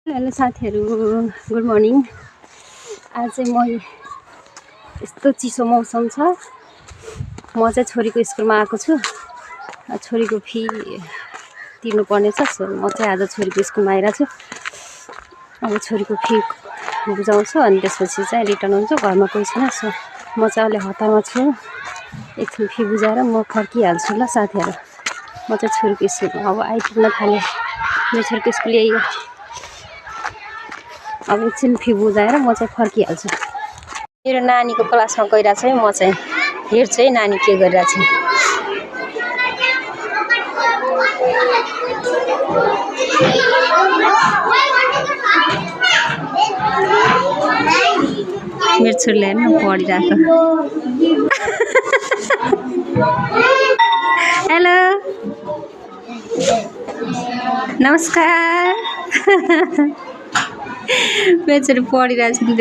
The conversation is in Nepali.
हेलो साथीहरू, गुड मर्निङ। आज चाहिँ म यस्तो चिसो मौसम छ। म चाहिँ छोरीको स्कुलमा आएको छु। छोरीको फी तिर्नुपर्ने छ, सो म चाहिँ आज छोरीको स्कुलमा आइरहेको छु। अब छोरीको फी बुझाउँछु अनि त्यसपछि चाहिँ रिटर्न हुन्छ। घरमा कोही छैन, सो म चाहिँ अहिले हतारमा छु। एकछिन फी बुझाएर म फर्किहाल्छु ल साथीहरू। म चाहिँ छोरीको स्कुलमा अब आइपुग्न थालेँ। मेरो छोरीको स्कुल यही हो। अब एकछिन फी बुझाएर म चाहिँ फर्किहाल्छु। मेरो नानीको क्लासमा गइरहेको छु। म चाहिँ हेर्छु है नानी के गरिरहेछ। मेरो छोरीले हेर्नु पढिरहेको। हेलो, नमस्कार। मेरो छोरी पढिरहेछ नि।